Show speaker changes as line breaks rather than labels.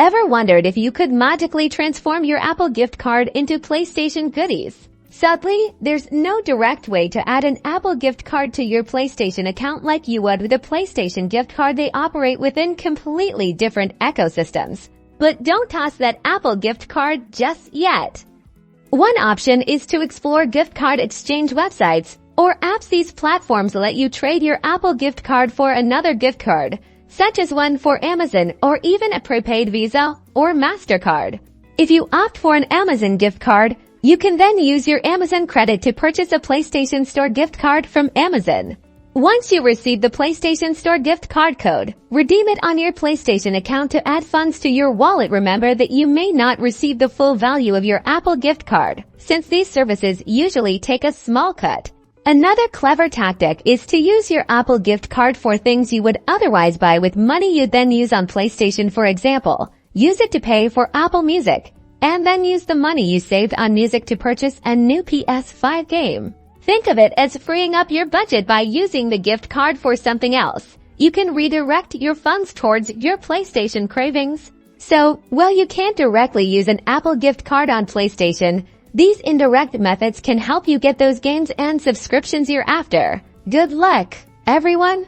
Ever wondered if you could magically transform your Apple gift card into PlayStation goodies? Sadly, there's no direct way to add an Apple gift card to your PlayStation account like you would with a PlayStation gift card. They operate within completely different ecosystems. But don't toss that Apple gift card just yet. One option is to explore gift card exchange websites or apps. These platforms let you trade your Apple gift card for another gift card, such as one for Amazon or even a prepaid Visa or MasterCard. If you opt for an Amazon gift card, you can then use your Amazon credit to purchase a PlayStation Store gift card from Amazon. Once you receive the PlayStation Store gift card code, redeem it on your PlayStation account to add funds to your wallet. Remember that you may not receive the full value of your Apple gift card, since these services usually take a small cut. Another clever tactic is to use your Apple gift card for things you would otherwise buy with money you'd then use on PlayStation. For example, use it to pay for Apple Music, and then use the money you saved on music to purchase a new PS5 game. Think of it as freeing up your budget by using the gift card for something else. You can redirect your funds towards your PlayStation cravings. So, while you can't directly use an Apple gift card on PlayStation, these indirect methods can help you get those games and subscriptions you're after. Good luck, everyone!